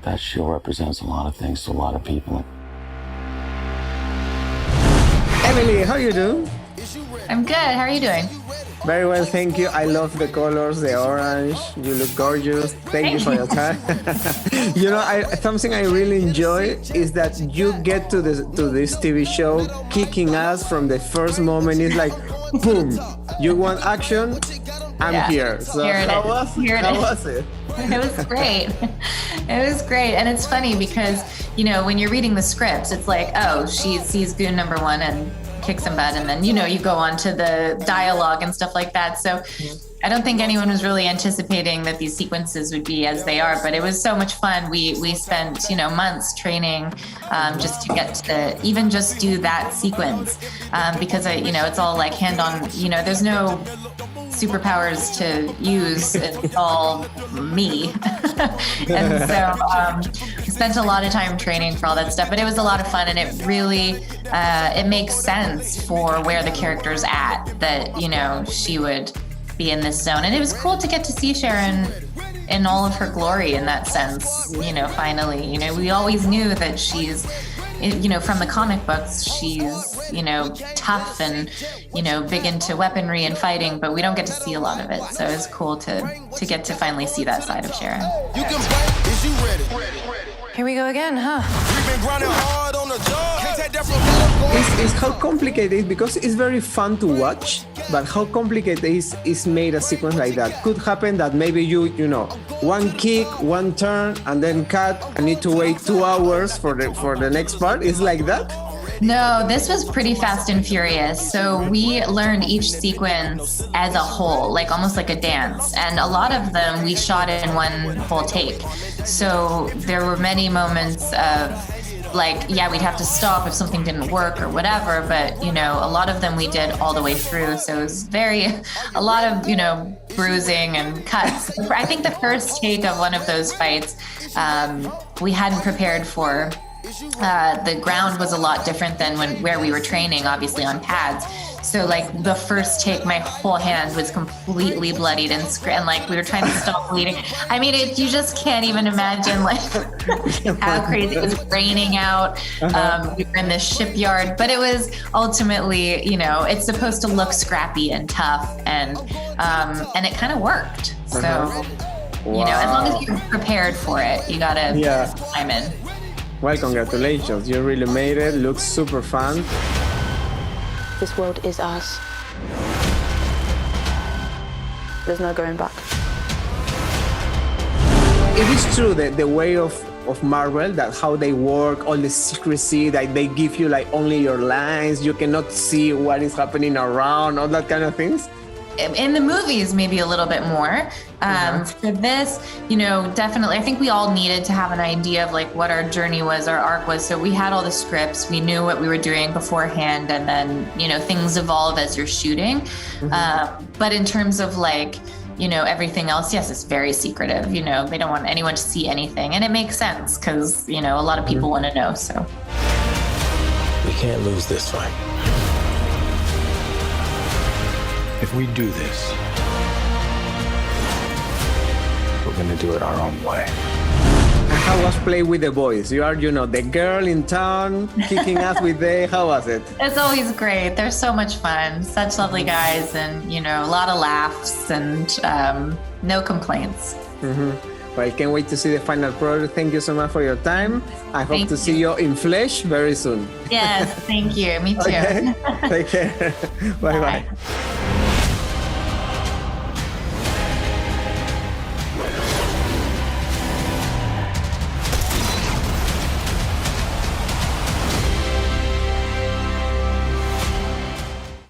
That show represents a lot of things to a lot of people. Emily, how you doing? I'm good. How are you doing? Very well, thank you. I love the colors, the orange. You look gorgeous. Thank you for your time. Something I really enjoy is that you get to this TV show kicking ass from the first moment. It's like, boom, you want action? I'm here. So how was it? It was great. It was great. And it's funny because, when you're reading the scripts, it's like, oh, she sees goon number one and kicks him butt, and then you go on to the dialogue and stuff like that. So I don't think anyone was really anticipating that these sequences would be as they are, but it was so much fun. We spent months training just to get to even just do that sequence because it's all like hand on. There's no superpowers to use. It's all me. And so we spent a lot of time training for all that stuff, but it was a lot of fun, and it really it makes sense for where the character's at, that she would be in this zone. And it was cool to get to see Sharon in all of her glory in that sense, finally. We always knew that she's from the comic books, she's, tough and, big into weaponry and fighting, but we don't get to see a lot of it. So it's cool to get to finally see that side of Sharon. You can fight, is you ready? Here we go again, huh? We've been grinding hard on the job. Can't take that from It's how complicated, because it's very fun to watch, but how complicated is made a sequence like that. Could happen that maybe you one kick, one turn, and then cut. I need to wait 2 hours for the next part. It's like that. No, this was pretty fast and furious. So we learned each sequence as a whole, like almost like a dance. And a lot of them we shot in one whole take. So there were many moments of we'd have to stop if something didn't work or whatever. But, a lot of them we did all the way through. So it was a lot of, bruising and cuts. I think the first take of one of those fights, we hadn't prepared for. The ground was a lot different than where we were training, obviously on pads. So the first take, my whole hand was completely bloodied and we were trying to stop bleeding. I mean, you just can't even imagine how crazy. It was raining out. We were in this shipyard, but it was ultimately, it's supposed to look scrappy and tough, and it kind of worked. So, Wow. As long as you're prepared for it, you gotta time in. Well, congratulations. You really made it. Looks super fun. This world is ours. There's no going back. It is true that the way of Marvel, that how they work, all the secrecy, that they give you only your lines, you cannot see what is happening around, all that kind of things. In the movies, maybe a little bit more. For this, definitely, I think we all needed to have an idea of what our journey was, our arc was. So we had all the scripts, we knew what we were doing beforehand, and then, things evolve as you're shooting. But in terms of everything else, yes, it's very secretive. They don't want anyone to see anything. And it makes sense because, a lot of people want to know. So we can't lose this fight. If we do this, we're gonna do it our own way. And how was play with the boys? You are, the girl in town, kicking ass with them. How was it? It's always great. They're so much fun. Such lovely guys, and, a lot of laughs and no complaints. Well, I can't wait to see the final product. Thank you so much for your time. I hope to see you in flesh very soon. Yes, thank you. Me too. Okay. Take care. Bye-bye.